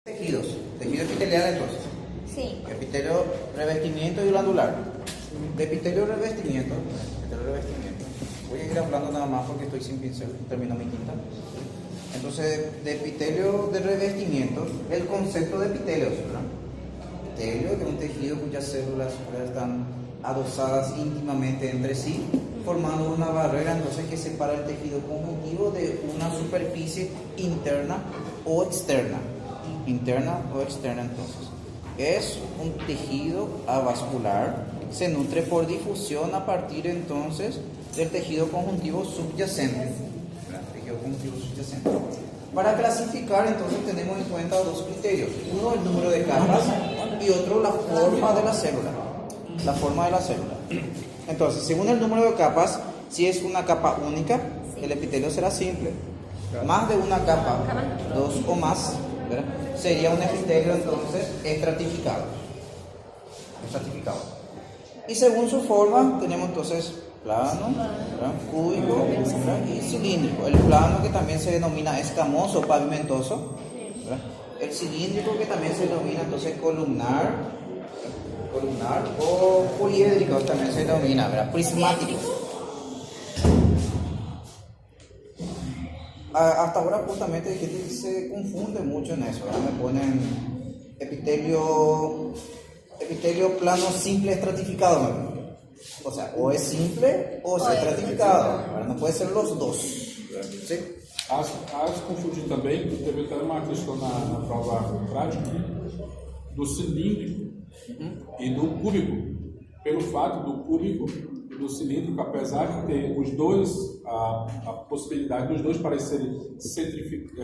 Tejido epitelial entonces. Sí. Epitelio, revestimiento y glandular. De epitelio revestimiento. Voy a ir hablando nada más porque estoy sin pincel, termino mi quinta. Entonces, de epitelio de revestimiento, el concepto de epitelios, ¿verdad? Epitelio es un tejido cuyas células están adosadas íntimamente entre sí, formando una barrera entonces que separa el tejido conjuntivo de una superficie interna o externa. Interna o externa entonces. Es un tejido avascular, se nutre por difusión a partir entonces del tejido conjuntivo subyacente. Tejido conjuntivo subyacente. Para clasificar entonces tenemos en cuenta dos criterios. Uno, el número de capas y otro, la forma de la célula. La forma de la célula. Entonces, según el número de capas, si es una capa única, el epitelio será simple. Más de una capa, dos o más, ¿verdad? Sería un epitelio entonces estratificado. Y según su forma, tenemos entonces plano, ¿verdad? Cúbico, ¿verdad? Y cilíndrico. El plano, que también se denomina escamoso o pavimentoso, ¿verdad? El cilíndrico, que también se denomina entonces columnar o poliédrico, también se denomina, ¿verdad? Prismático. Hasta ahora justamente hay gente que se confunde mucho en eso, ¿verdad? Me ponen epitelio plano simple estratificado, ¿verdad? O sea, o es simple o es estratificado, ¿verdad? No puede ser los dos, ¿sí? Há se confundir também, teve até uma questão na prova prática, do cilíndrico e do cúbico. Pelo fato do cúbico e do cilíndrico, apesar de ter os dois, a possibilidade dos dois parecerem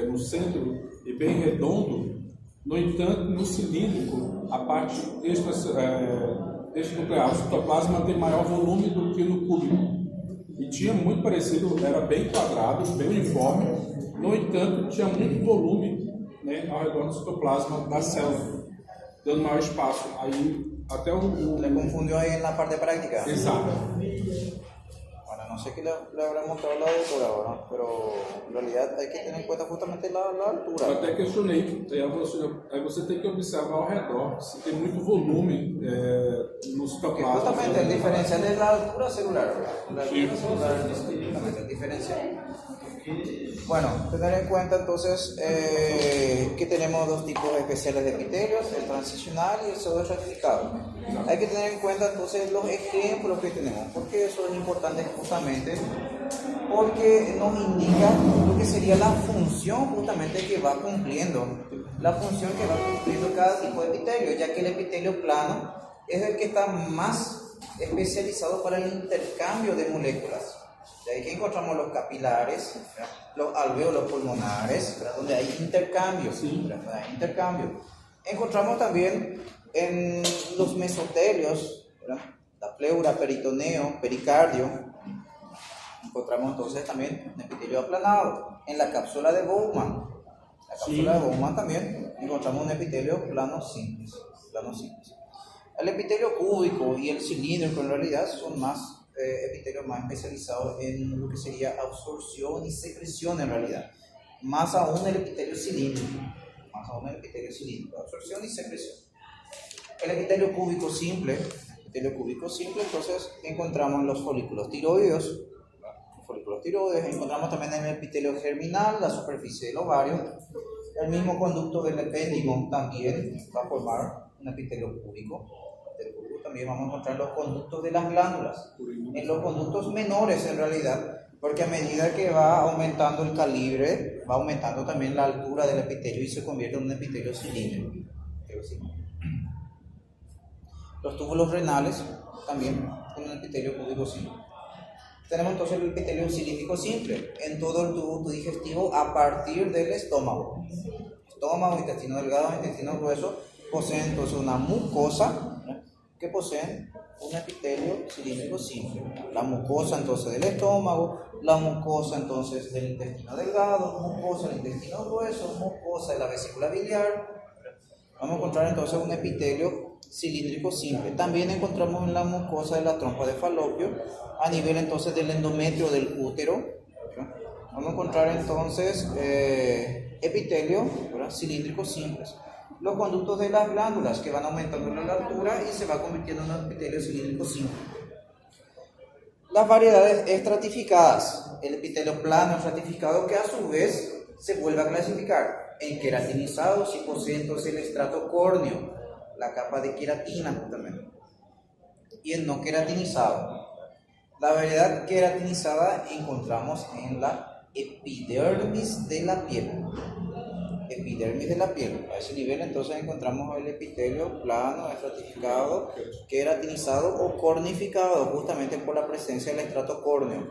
no centro e bem redondo, no entanto, no cilíndrico, a parte extranuclear, o citoplasma tem maior volume do que no cúbico. E tinha muito parecido, era bem quadrado, bem uniforme, no entanto, tinha muito volume, né, ao redor do citoplasma da célula, dando maior espaço. Aí, até Le confundió ahí en la parte práctica. Exato. Bueno, no sé qué le habrá mostrado la doctora ahora, pero en realidad hay que tener en cuenta justamente la altura. Eu até questionei, aí você tem que observar ao redor se tem muito volume no Porque citoplasma. justamente el diferencial es la altura celular. La altura celular es justamente el diferencial. Bueno, tener en cuenta entonces que tenemos dos tipos especiales de epitelios, el transicional y el pseudoestratificado. Hay que tener en cuenta entonces los ejemplos que tenemos, porque eso es importante justamente porque nos indica lo que sería la función justamente que va cumpliendo, cada tipo de epitelio, ya que el epitelio plano es el que está más especializado para el intercambio de moléculas. De ahí que encontramos los capilares, ¿verdad? Los alvéolos pulmonares, ¿verdad? Donde hay intercambio, ¿verdad? Encontramos también en los mesotelios, ¿verdad? La pleura, peritoneo, pericardio. Encontramos entonces también un epitelio aplanado. En la cápsula de Bowman, también encontramos un epitelio plano simple. El epitelio cúbico y el cilíndrico en realidad son más epitelios más especializados en lo que sería absorción y secreción en realidad. Más aún el epitelio cilíndrico. Absorción y secreción. El epitelio cúbico simple, entonces encontramos en los folículos tiroides. Encontramos también en el epitelio germinal, la superficie del ovario. El mismo conducto del epéndigo también va a formar un epitelio cúbico. También vamos a encontrar los conductos de las glándulas, en los conductos menores en realidad, porque a medida que va aumentando el calibre, va aumentando también la altura del epitelio y se convierte en un epitelio cilíndrico. Los túbulos renales también con un epitelio cúbico simple. Tenemos entonces el epitelio cilíndrico simple en todo el tubo digestivo a partir del estómago. Estómago, intestino delgado, intestino grueso poseen entonces una mucosa que poseen un epitelio cilíndrico simple. La mucosa entonces del estómago, la mucosa entonces del intestino delgado, mucosa del intestino grueso, mucosa de la vesícula biliar. Vamos a encontrar entonces un epitelio cilíndrico simple. También encontramos en la mucosa de la trompa de Falopio, a nivel entonces del endometrio del útero, Vamos a encontrar entonces epitelio, ¿verdad? Cilíndricos simples. Los conductos de las glándulas que van aumentando la altura y se va convirtiendo en un epitelio cilíndrico simple. Las variedades estratificadas, el epitelio plano estratificado que a su vez se vuelve a clasificar en queratinizado si posee entonces el estrato córneo, la capa de queratina justamente, y el no queratinizado. La variedad queratinizada encontramos en la epidermis de la piel. Epidermis de la piel. A ese nivel entonces encontramos el epitelio plano, estratificado, queratinizado o cornificado, justamente por la presencia del estrato córneo.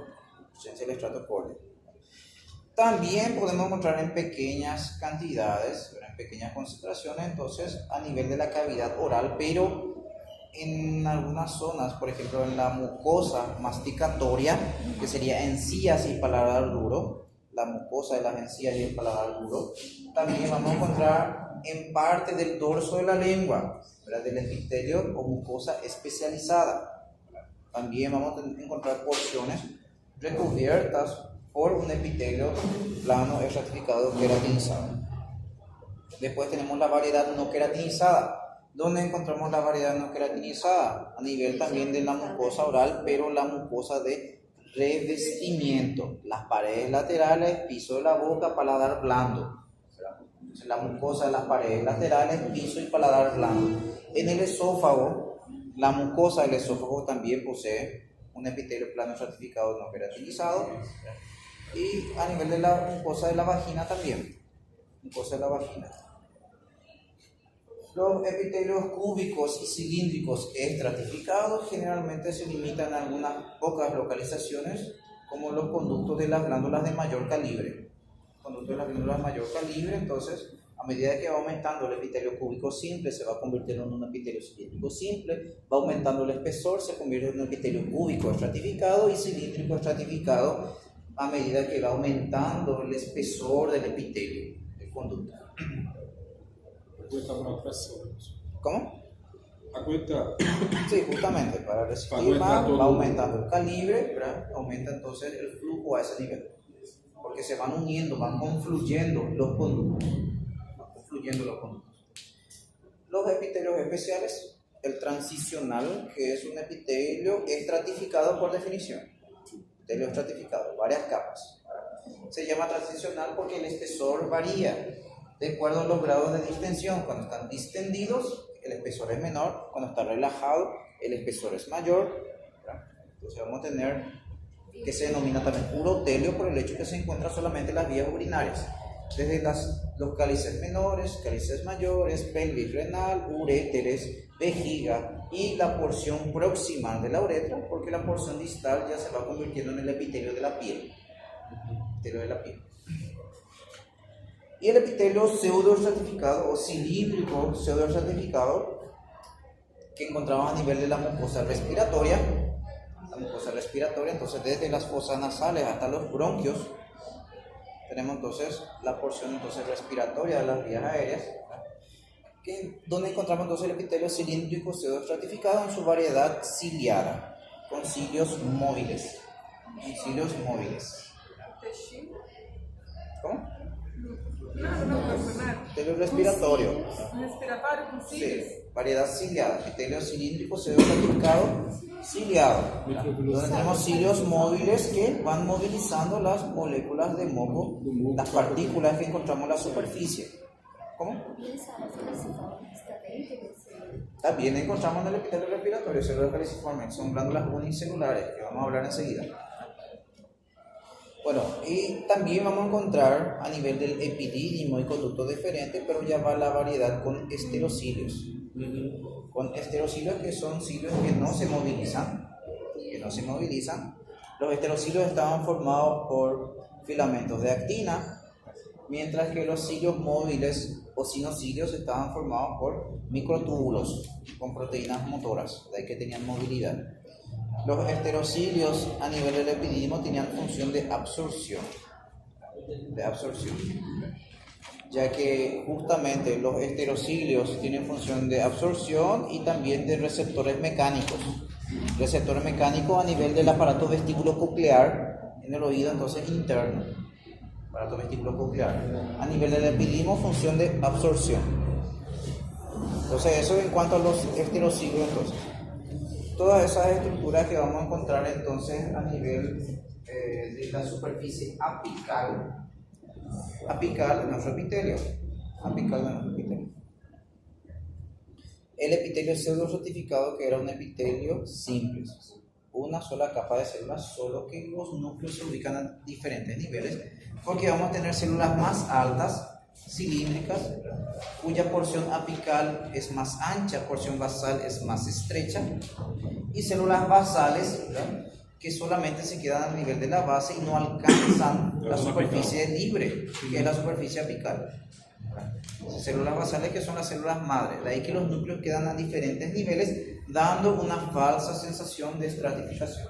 También podemos encontrar en pequeñas cantidades, en pequeñas concentraciones, entonces a nivel de la cavidad oral, pero en algunas zonas, por ejemplo en la mucosa masticatoria, que sería encías y paladar duro, la mucosa de las encías y el paladar duro. También vamos a encontrar en parte del dorso de la lengua, ¿verdad? Del epitelio o mucosa especializada. También vamos a encontrar porciones recubiertas por un epitelio plano estratificado queratinizado. Después tenemos la variedad no queratinizada. ¿Dónde encontramos la variedad no queratinizada? A nivel también de la mucosa oral, pero la mucosa de revestimiento, las paredes laterales, piso de la boca, paladar blando. La mucosa de las paredes laterales, piso y paladar blando. En el esófago, la mucosa del esófago también posee un epitelio plano estratificado no queratinizado. Y a nivel de la mucosa de la vagina también. Mucosa de la vagina. Los epitelios cúbicos y cilíndricos estratificados generalmente se limitan a algunas pocas localizaciones, como los conductos de las glándulas de mayor calibre. Conductos de las glándulas de mayor calibre, entonces, a medida que va aumentando el epitelio cúbico simple, se va convirtiendo en un epitelio cilíndrico simple, va aumentando el espesor, se convierte en un epitelio cúbico estratificado y cilíndrico estratificado a medida que va aumentando el espesor del epitelio, el conducto. ¿Cómo? Aguenta. Sí, justamente, para resistir más, va aumentando el calibre, ¿verdad? Aumenta entonces el flujo a ese nivel, porque se van uniendo, van confluyendo los conductos. Los epitelios especiales, el transicional, que es un epitelio estratificado por definición, epitelio estratificado, varias capas. Se llama transicional porque el espesor varía de acuerdo a los grados de distensión. Cuando están distendidos, el espesor es menor. Cuando está relajado, el espesor es mayor, ¿verdad? Entonces vamos a tener que se denomina también urotelio por el hecho que se encuentra solamente en las vías urinarias, desde los cálices menores, cálices mayores, pelvis renal, uréteres, vejiga y la porción proximal de la uretra, porque la porción distal ya se va convirtiendo en el epitelio de la piel. Y el epitelio pseudoestratificado o cilíndrico pseudoestratificado que encontramos a nivel de la mucosa respiratoria. Entonces desde las fosas nasales hasta los bronquios tenemos entonces la porción entonces respiratoria de las vías aéreas, donde encontramos entonces el epitelio cilíndrico pseudoestratificado en su variedad ciliada, con cilios móviles. ¿Cómo? Epitelio respiratorio. Respiratorio con cilios. Sí, variedad ciliada, epitelio cilíndrico pseudoestratificado ciliado, donde tenemos cilios móviles que van movilizando las moléculas de moco, las partículas que encontramos en la superficie. ¿Cómo? También encontramos en el epitelio respiratorio células caliciformes, son glándulas unicelulares, que vamos a hablar enseguida. Bueno, y también vamos a encontrar a nivel del epidídimo y conductos deferentes, pero ya va la variedad con esterocilios. Con esterocilios, que son cilios que no se movilizan. Los esterocilios estaban formados por filamentos de actina, mientras que los cilios móviles o sinocilios estaban formados por microtúbulos con proteínas motoras, de ahí que tenían movilidad. Los esterocilios a nivel del epidídimo tenían función de absorción, ya que justamente los esterocilios tienen función de absorción y también de receptores mecánicos a nivel del aparato vestíbulo coclear en el oído entonces interno. aparato vestíbulo coclear. A nivel del epidimo, función de absorción. Entonces, eso en cuanto a los esterosiglos, entonces. Todas esas estructuras que vamos a encontrar entonces a nivel de la superficie apical de nuestro epitelio. El epitelio pseudo-ratificado, que era un epitelio simple, una sola capa de células, solo que los núcleos se ubican a diferentes niveles, porque vamos a tener células más altas, cilíndricas, cuya porción apical es más ancha, porción basal es más estrecha, y células basales, ¿verdad?, que solamente se quedan a nivel de la base y no alcanzan la superficie libre, que es la superficie apical. Células basales, que son las células madres, de ahí que los núcleos quedan a diferentes niveles, dando una falsa sensación de estratificación.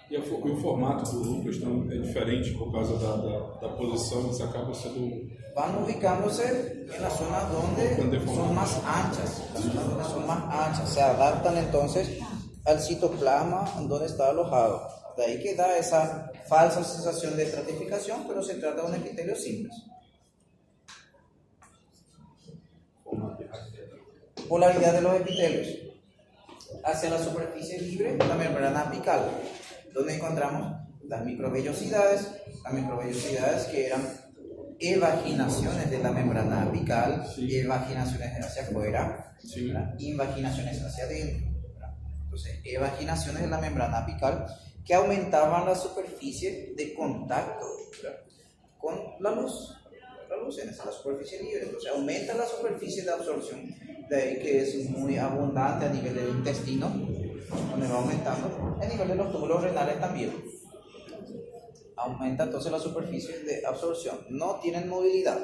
E o formato do núcleo então, é diferente por causa da posição, isso acaba sendo... Van ubicándose en las zonas donde son más anchas, se adaptan entonces al citoplasma donde está alojado. De ahí que da esa falsa sensación de estratificación, pero se trata de un epitelio simple. Polaridad de los epitelios. Hacia la superficie libre, la membrana apical, donde encontramos las microvellosidades que eran evaginaciones de la membrana apical, evaginaciones hacia afuera, invaginaciones hacia adentro. Entonces, evaginaciones de la membrana apical que aumentaban la superficie de contacto, ¿verdad?, con la luz en la superficie libre. Entonces, aumenta la superficie de absorción, de ahí que es muy abundante a nivel del intestino, donde va aumentando, a nivel de los túbulos renales también. Aumenta entonces la superficie de absorción. No tienen movilidad,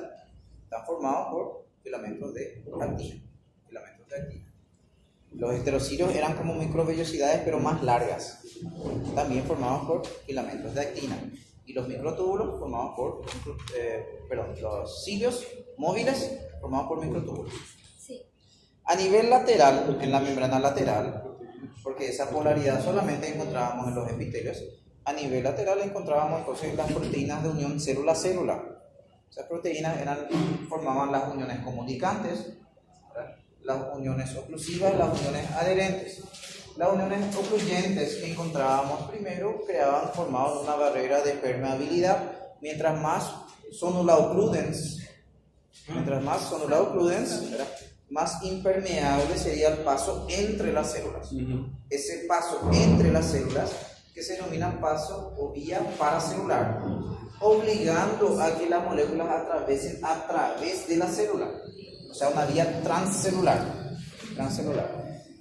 están formados por filamentos de actina. Los heterocilios eran como microvellosidades, pero más largas, también formados por filamentos de actina. Y los microtúbulos formados por, los cilios móviles formados por microtúbulos. Sí. A nivel lateral, en la membrana lateral, porque esa polaridad solamente encontrábamos en los epitelios, a nivel lateral encontrábamos entonces las proteínas de unión célula-célula. Esas proteínas formaban las uniones comunicantes, ¿verdad?, las uniones oclusivas, las uniones adherentes. Las uniones ocluyentes que encontrábamos primero formaban una barrera de permeabilidad. Mientras más sonula occludens, ¿verdad?, más impermeable sería el paso entre las células. Ese paso entre las células, que se denomina paso o vía paracelular, obligando a que las moléculas atraviesen a través de la célula, o sea, una vía transcelular.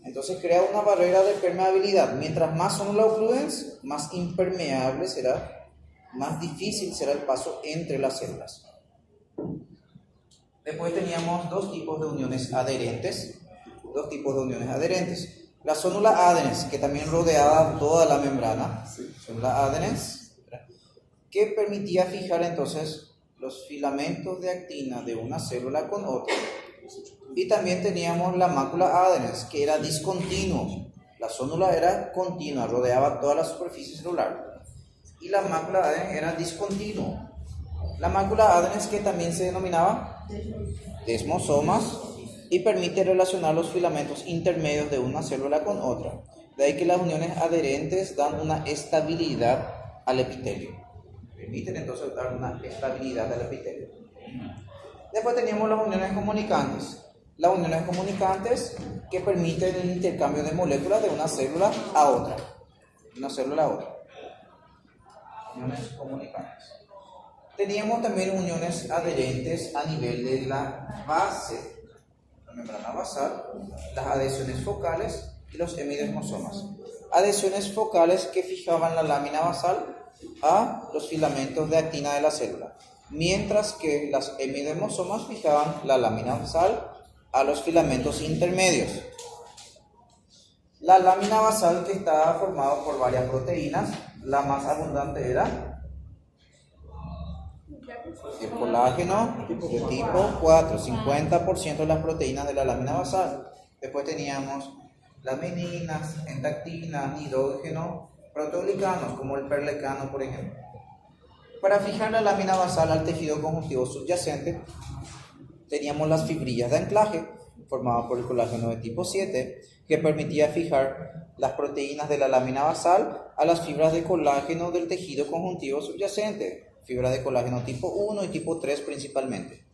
Entonces crea una barrera de permeabilidad. Mientras más sonula occludens, más impermeable será, más difícil será el paso entre las células. Después teníamos dos tipos de uniones adherentes. La sonula adherens, que también rodeaba toda la membrana, sonula adherens, que permitía fijar entonces los filamentos de actina de una célula con otra. Y también teníamos la mácula adherens, que era discontinuo. La sonula era continua, rodeaba toda la superficie celular. Y la mácula adherens era discontinuo. La mácula adherens, que también se denominaba desmosomas, y permite relacionar los filamentos intermedios de una célula con otra. De ahí que las uniones adherentes dan una estabilidad al epitelio. Permiten entonces dar una estabilidad al epitelio. Después teníamos las uniones comunicantes. Las uniones comunicantes que permiten el intercambio de moléculas de una célula a otra. Uniones comunicantes. Teníamos también uniones adherentes a nivel de la base, la membrana basal, las adhesiones focales y los hemidesmosomas. Adhesiones focales que fijaban la lámina basal a los filamentos de actina de la célula, mientras que las hemidesmosomas fijaban la lámina basal a los filamentos intermedios. La lámina basal, que estaba formada por varias proteínas, la más abundante era el colágeno de tipo 4, 50% de las proteínas de la lámina basal. Después teníamos lamininas, entactinas, nidógeno, proteoglicanos, como el perlecano, por ejemplo. Para fijar la lámina basal al tejido conjuntivo subyacente, teníamos las fibrillas de anclaje, formadas por el colágeno de tipo 7, que permitía fijar las proteínas de la lámina basal a las fibras de colágeno del tejido conjuntivo subyacente, fibras de colágeno tipo 1 y tipo 3 principalmente.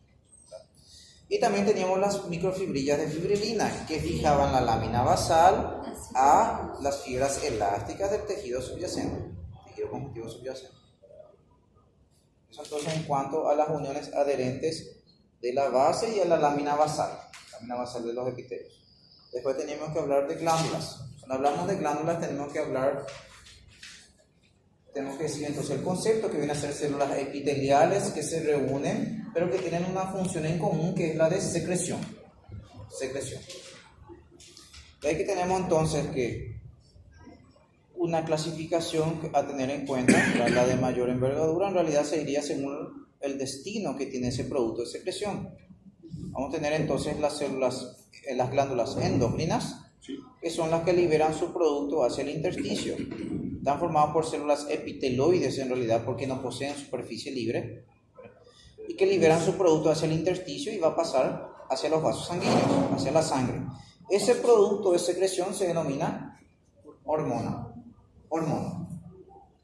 Y también teníamos las microfibrillas de fibrilina, que fijaban la lámina basal a las fibras elásticas del tejido subyacente, tejido conjuntivo subyacente. Eso entonces en cuanto a las uniones adherentes de la base y a la lámina basal de los epitelios. Después tenemos que hablar de glándulas. Cuando hablamos de glándulas tenemos que decir entonces el concepto que viene a ser células epiteliales que se reúnen, pero que tienen una función en común, que es la de secreción. De ahí que tenemos entonces que una clasificación a tener en cuenta, la de mayor envergadura, en realidad se iría según el destino que tiene ese producto de secreción. Vamos a tener entonces las glándulas endócrinas, que son las que liberan su producto hacia el intersticio. Están formadas por células epiteloides en realidad, porque no poseen superficie libre, y que liberan su producto hacia el intersticio y va a pasar hacia los vasos sanguíneos, hacia la sangre. Ese producto de secreción se denomina hormona,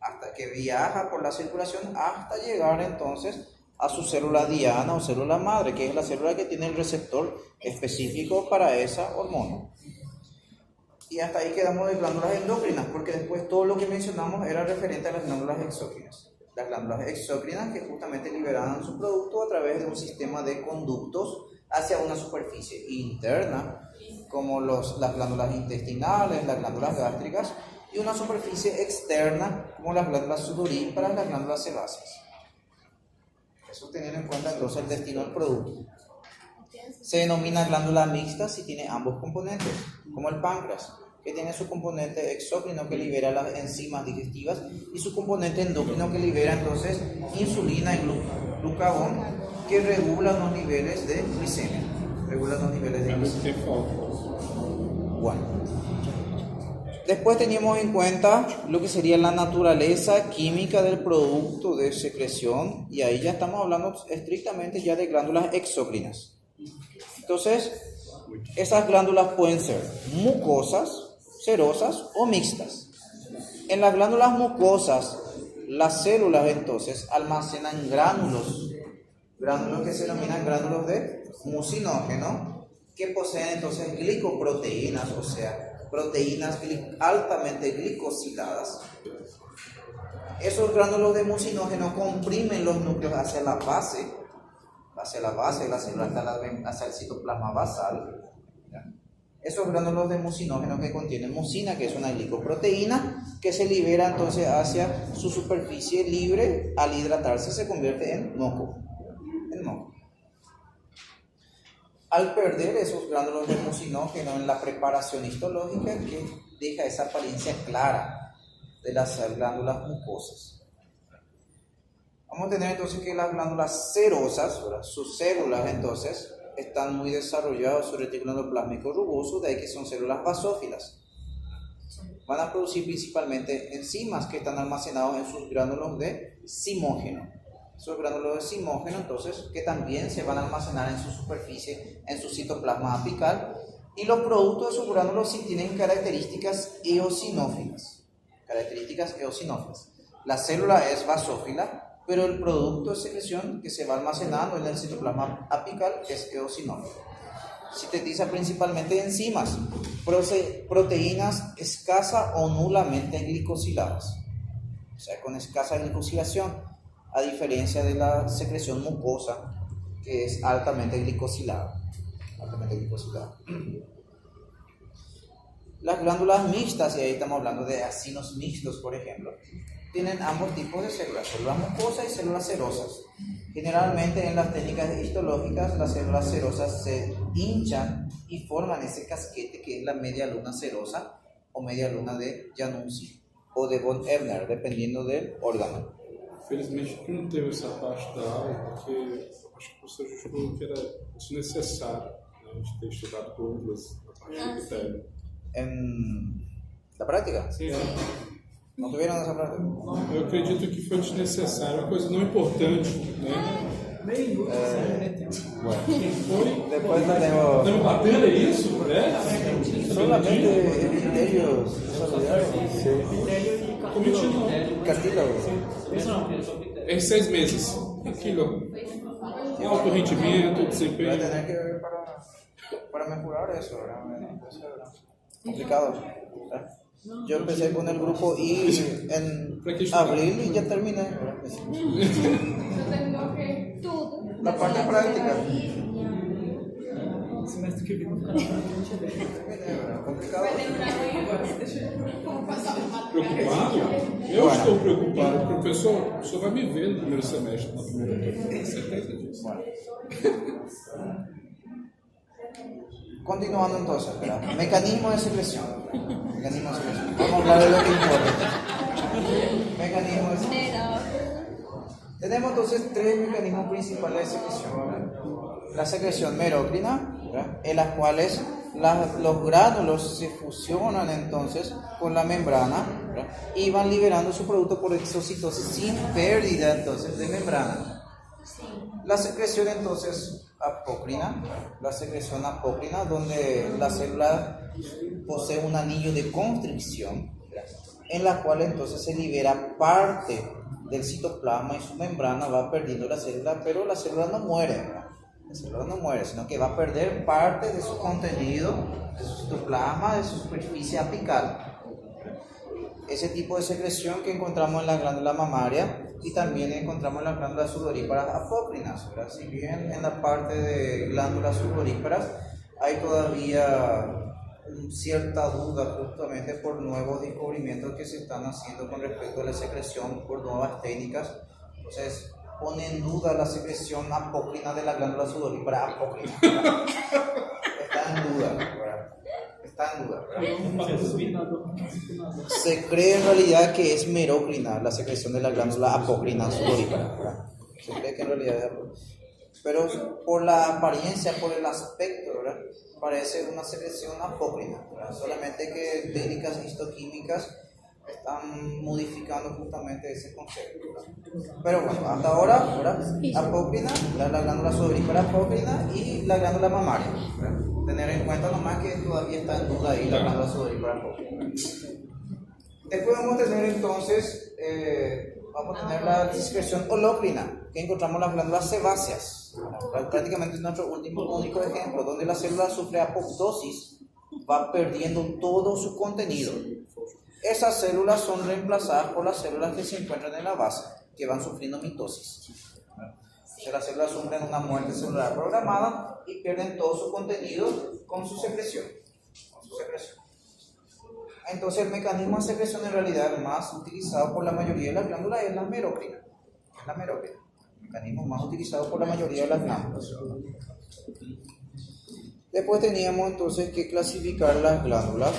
hasta que viaja por la circulación hasta llegar entonces a su célula diana o célula madre, que es la célula que tiene el receptor específico para esa hormona. Y hasta ahí quedamos de glándulas endocrinas, porque después todo lo que mencionamos era referente a las glándulas exócrinas. Las glándulas exócrinas que justamente liberaban su producto a través de un sistema de conductos hacia una superficie interna, como las glándulas intestinales, las glándulas gástricas, y una superficie externa, como las glándulas sudoríparas, las glándulas sebáceas. Eso teniendo en cuenta entonces el destino del producto. Se denomina glándula mixta si tiene ambos componentes, como el páncreas, que tiene su componente exócrino que libera las enzimas digestivas y su componente endocrino que libera entonces insulina y glucagón, que regulan los niveles de glicemia. Bueno. Después teníamos en cuenta lo que sería la naturaleza química del producto de secreción, y ahí ya estamos hablando estrictamente ya de glándulas exócrinas. Entonces, esas glándulas pueden ser mucosas, serosas o mixtas. En las glándulas mucosas, las células entonces almacenan gránulos que se denominan gránulos de mucinógeno, que poseen entonces glicoproteínas, o sea, proteínas altamente glicosiladas. Esos gránulos de mucinógeno comprimen los núcleos hacia la base de la célula, hacia el citoplasma basal. Esos gránulos de mucinógeno que contienen mucina, que es una glicoproteína, que se libera entonces hacia su superficie libre, al hidratarse se convierte en moco. Al perder esos gránulos de mucinógeno en la preparación histológica, que deja esa apariencia clara de las glándulas mucosas. Vamos a tener entonces que las glándulas serosas, sus células entonces, están muy desarrolladas, su retículo endoplasmico rugoso, de ahí que son células basófilas. Van a producir principalmente enzimas que están almacenados en sus gránulos de zimógeno. Esos gránulos de zimógeno, entonces, que también se van a almacenar en su superficie, en su citoplasma apical, y los productos de esos gránulos sí tienen características eosinófilas. La célula es basófila, pero el producto de secreción que se va almacenando en el citoplasma apical es eosinófilo. Sintetiza principalmente enzimas, proteínas escasa o nulamente glicosiladas, o sea, con escasa glicosilación, a diferencia de la secreción mucosa, que es altamente glicosilada. Las glándulas mixtas, y ahí estamos hablando de acinos mixtos, por ejemplo, tienen ambos tipos de células mucosas y células serosas. Generalmente en las técnicas histológicas, las células serosas se hinchan y forman ese casquete que es la media luna serosa o media luna de Januzzi o de von Ebner, dependiendo del órgano. Felizmente não teve essa parte da aula, porque acho que o professor falou que era desnecessário, né, a gente ter estudado glândulas na parte do epitélio. ¿En la práctica? Sí. ¿No tuvieron esa parte? Eu acredito que foi desnecessário, uma coisa não importante, né? Después tenemos Tá me batendo, é isso? É? solamente epitelios celulares. Cometi não. Cartílagos. É 6 meses. Aquilo. Alto rendimento, Voy a desempenho. tener que ver para mejorar eso, ¿verdad? Eso era complicado. ¿verdad? Yo empecé con el grupo I en abril y ya terminé. ¿verdad? La parte práctica. Semestre que vem vou ficar na frente dele. Complicado. Preocupado? Eu estou preocupado. Professor, o senhor vai me ver no primeiro semestre, na primeira turma. Tenho certeza disso. Continuando entonces, ¿verdad? Mecanismo de secreción. Mecanismo de secreción. Vamos a hablar de lo que importa. Mecanismo de secreción. Tenemos entonces tres mecanismos principales de secreción. ¿verdad? La secreción merócrina, ¿verdad? En las cuales los gránulos se fusionan entonces con la membrana, ¿verdad? Y van liberando su producto por exocitosis sin pérdida entonces de membrana. La secreción entonces apócrina, donde la célula posee un anillo de constricción, en la cual entonces se libera parte del citoplasma y su membrana va perdiendo la célula, pero la célula no muere, ¿verdad? La célula no muere, sino que va a perder parte de su contenido, de su citoplasma, de su superficie apical. Ese tipo de secreción que encontramos en la glándula mamaria y también encontramos en las glándulas sudoríparas apócrinas, ¿verdad? Si bien en la parte de glándulas sudoríparas hay todavía cierta duda justamente por nuevos descubrimientos que se están haciendo con respecto a la secreción por nuevas técnicas, entonces pone en duda la secreción apócrina de la glándula sudorípara apócrina, ¿verdad? Está en duda, ¿verdad? Está en duda, ¿verdad? Se cree en realidad que es merócrina la secreción de la glándula apócrina sudorípara, ¿verdad? Se cree que en realidad es apócrina. Pero por la apariencia, por el aspecto, ¿verdad? Parece una secreción apócrina, ¿verdad? Solamente que técnicas histoquímicas están modificando justamente ese concepto, ¿verdad? Pero bueno, hasta ahora, ¿verdad? Apócrina, la glándula sudorípara apócrina y la glándula mamaria, ¿verdad? Tener en cuenta nomás que todavía está en duda ahí la glándula sudorípara apócrina. Después vamos a tener entonces, la secreción holócrina, que encontramos en las glándulas sebáceas. Prácticamente es nuestro único ejemplo, donde la célula sufre apoptosis, va perdiendo todo su contenido. Esas células son reemplazadas por las células que se encuentran en la base, que van sufriendo mitosis. Las células sufren una muerte celular programada y pierden todo su contenido con su secreción. Entonces el mecanismo de secreción en realidad más utilizado por la mayoría de las glándulas es la merócrina. El mecanismo más utilizado por la mayoría de las glándulas. Después teníamos entonces que clasificar las glándulas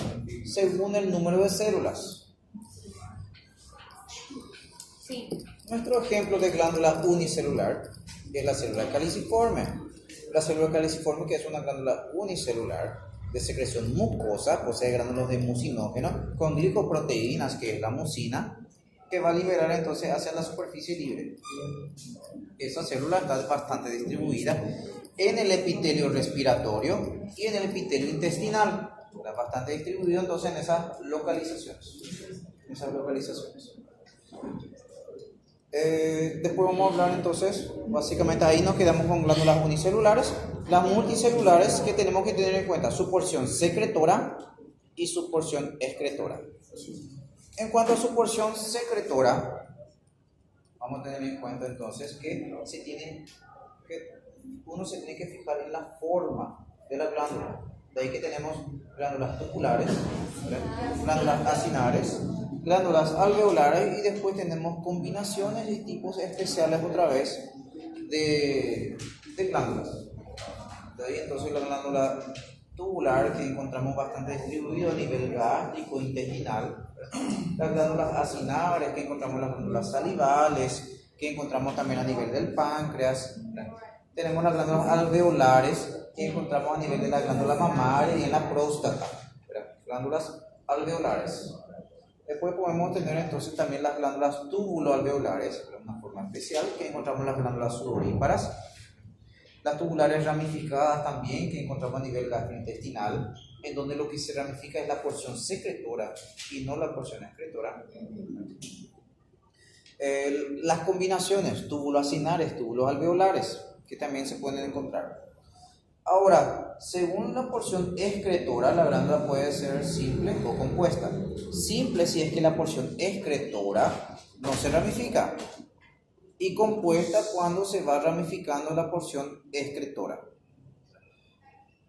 según el número de células. Sí. Nuestro ejemplo de glándula unicelular es la célula caliciforme. La célula caliciforme, que es una glándula unicelular de secreción mucosa, posee gránulos de mucinógeno con glicoproteínas, que es la mucina, que va a liberar entonces hacia la superficie libre. Esa célula está bastante distribuida en el epitelio respiratorio y en el epitelio intestinal. Está bastante distribuido entonces en esas localizaciones. Después vamos a hablar entonces, básicamente ahí nos quedamos con glándulas unicelulares. Las multicelulares, que tenemos que tener en cuenta su porción secretora y su porción excretora. En cuanto a su porción secretora, vamos a tener en cuenta entonces que uno se tiene que fijar en la forma de la glándula. De ahí que tenemos glándulas tubulares, glándulas acinares, glándulas alveolares, y después tenemos combinaciones y tipos especiales otra vez de glándulas. De ahí entonces la glándula tubular, que encontramos bastante distribuido a nivel gástrico, intestinal. Las glándulas acinares, que encontramos las glándulas salivales, que encontramos también a nivel del páncreas. Tenemos las glándulas alveolares, que encontramos a nivel de la glándula mamaria y en la próstata. Glándulas alveolares. Después podemos tener entonces también las glándulas túbulo-alveolares, de una forma especial, que encontramos las glándulas sudoríparas. Las tubulares ramificadas también, que encontramos a nivel gastrointestinal, en donde lo que se ramifica es la porción secretora y no la porción excretora. Las combinaciones, túbulos acinares, túbulos alveolares, que también se pueden encontrar. Ahora, según la porción excretora, la glándula puede ser simple o compuesta. Simple si es que la porción excretora no se ramifica, y compuesta cuando se va ramificando la porción excretora.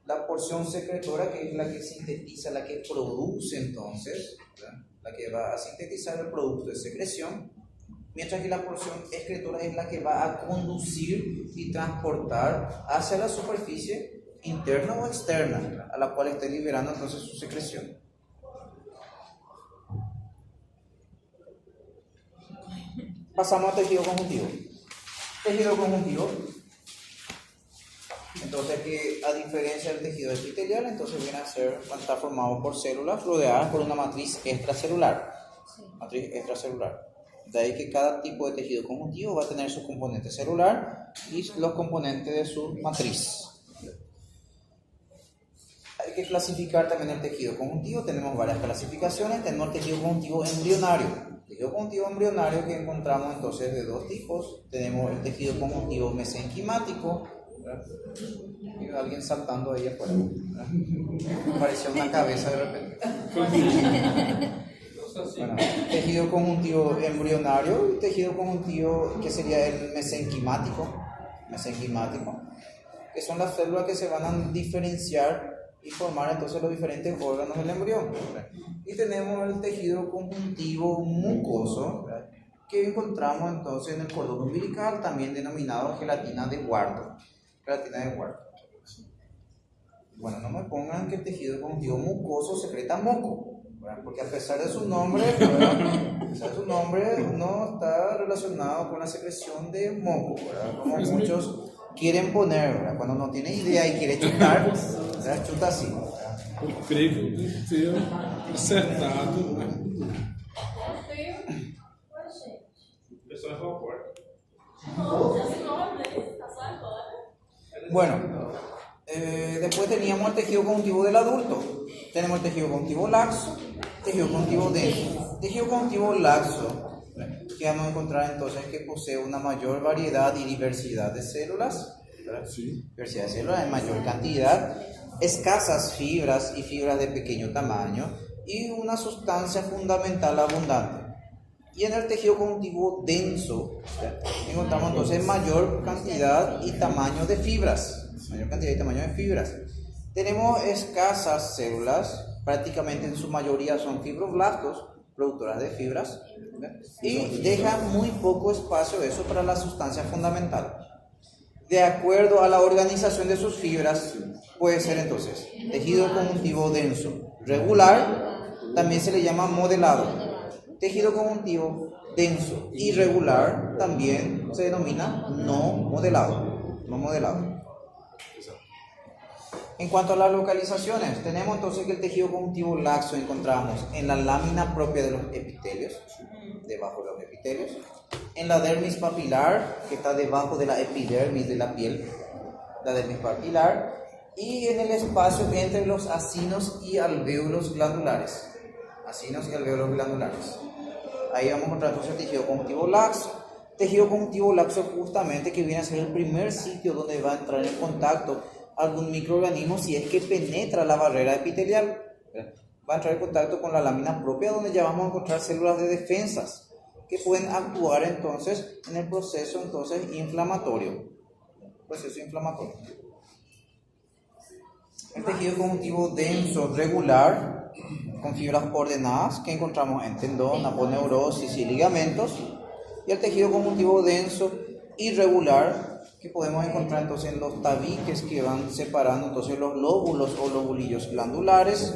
La porción secretora, que es la que sintetiza, la que produce entonces, ¿verdad?, la que va a sintetizar el producto de secreción, mientras que la porción excretora es la que va a conducir y transportar hacia la superficie interna o externa, a la cual esté liberando entonces su secreción. Pasamos al tejido conjuntivo. Tejido conjuntivo, entonces, que a diferencia del tejido epitelial, entonces viene a ser, está formado por células rodeadas por una matriz extracelular. Matriz extracelular. De ahí que cada tipo de tejido conjuntivo va a tener su componente celular y los componentes de su matriz. Hay que clasificar también el tejido conjuntivo. Tenemos varias clasificaciones. Tenemos el tejido conjuntivo embrionario. El tejido conjuntivo embrionario que encontramos entonces de dos tipos. Tenemos el tejido conjuntivo mesenquimático. Y alguien saltando ahí afuera. Parecía una cabeza de repente. Bueno, tejido conjuntivo embrionario y tejido conjuntivo que sería el mesenquimático, que son las células que se van a diferenciar y formar entonces los diferentes órganos del embrión. Y tenemos el tejido conjuntivo mucoso, que encontramos entonces en el cordón umbilical, también denominado gelatina de Wharton. Bueno, no me pongan que el tejido conjuntivo mucoso secreta moco, ¿verdad?, porque a pesar de su nombre, no está relacionado con la secreción de moco, ¿verdad?, como muchos quieren poner, ¿verdad?, cuando no tiene idea y quiere chutar, ¿verdad?, chuta así, ¿verdad? O creio de ter acertado. O pessoal errou a porta. Bueno, después teníamos el tejido conjuntivo del adulto. Tenemos el tejido conjuntivo laxo, tejido conjuntivo denso. Tejido conjuntivo laxo, que vamos a encontrar entonces que posee una mayor variedad y diversidad de células, ¿verdad? Sí. Diversidad de células en mayor cantidad, escasas fibras y fibras de pequeño tamaño y una sustancia fundamental abundante. Y en el tejido conjuntivo denso, ¿verdad?, encontramos entonces mayor cantidad y tamaño de fibras. Tenemos escasas células, prácticamente en su mayoría son fibroblastos, productoras de fibras, ¿verdad?, y dejan muy poco espacio eso para la sustancia fundamental. De acuerdo a la organización de sus fibras, puede ser entonces tejido conjuntivo denso regular, también se le llama modelado. Tejido conjuntivo denso irregular también se denomina no modelado. En cuanto a las localizaciones, tenemos entonces que el tejido conjuntivo laxo encontramos en la lámina propia de los epitelios, debajo de los epitelios, en la dermis papilar, que está debajo de la epidermis de la piel, la dermis papilar, y en el espacio entre los acinos y alvéolos glandulares. Ahí vamos a encontrar entonces el tejido conjuntivo laxo. Tejido conjuntivo laxo justamente que viene a ser el primer sitio donde va a entrar en contacto algún microorganismo si es que penetra la barrera epitelial. Va a entrar en contacto con la lámina propia donde ya vamos a encontrar células de defensas que pueden actuar entonces en el proceso inflamatorio. El tejido conjuntivo denso regular con fibras ordenadas que encontramos en tendón, aponeurosis y ligamentos, y el tejido conjuntivo denso irregular que podemos encontrar entonces en los tabiques que van separando entonces los lóbulos o lobulillos glandulares.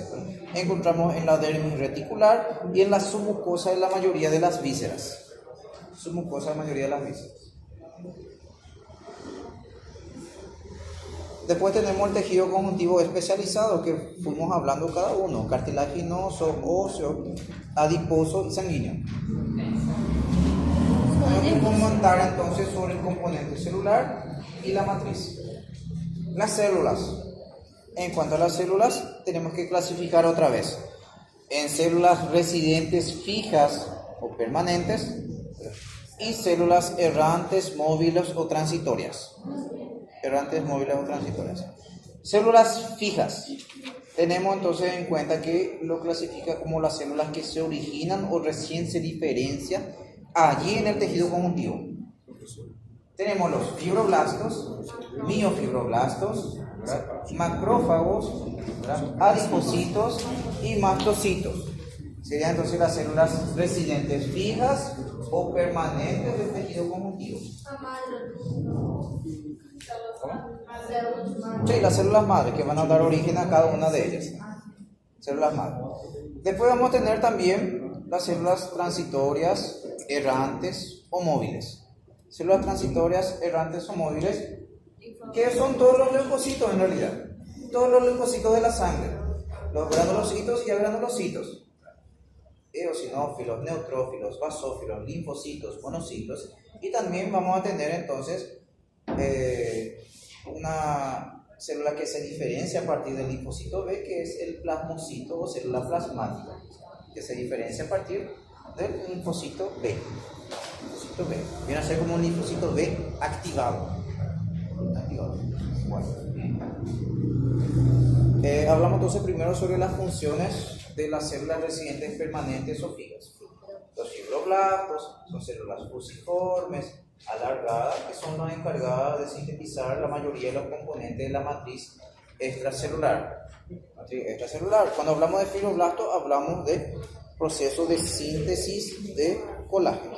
Encontramos en la dermis reticular y en la submucosa de la mayoría de las vísceras. Después tenemos el tejido conjuntivo especializado que fuimos hablando cada uno, cartilaginoso, óseo, adiposo y sanguíneo. Vamos a comentar entonces sobre el componente celular y la matriz. Las células. En cuanto a las células, tenemos que clasificar otra vez en células residentes fijas o permanentes y células errantes, móviles o transitorias. Errantes, móviles o transitorias. Células fijas. Tenemos entonces en cuenta que lo clasifica como las células que se originan o recién se diferencian allí en el tejido conjuntivo. Tenemos los fibroblastos, miofibroblastos, ¿verdad? Macrófagos, ¿verdad? Adipocitos y mastocitos. Serían entonces las células residentes fijas o permanentes del tejido conjuntivo. ¿Cómo? Sí, las células madre que van a dar origen a cada una de ellas. Células madre. Después vamos a tener también las células transitorias, errantes o móviles. Células transitorias, errantes o móviles, que son todos los leucocitos en realidad. Todos los leucocitos de la sangre. Los granulocitos y agranulocitos. Eosinófilos, neutrófilos, basófilos, linfocitos, monocitos. Y también vamos a tener entonces una célula que se diferencia a partir del linfocito B, que es el plasmocito o célula plasmática, que se diferencia a partir del linfocito B. Linfocito B. Viene a ser como un linfocito B activado. Bueno. Hablamos entonces primero sobre las funciones de las células residentes permanentes o fijas. Los fibroblastos son células fusiformes, alargadas, que son las encargadas de sintetizar la mayoría de los componentes de la matriz extracelular. Cuando hablamos de fibroblastos, hablamos de proceso de síntesis de colágeno.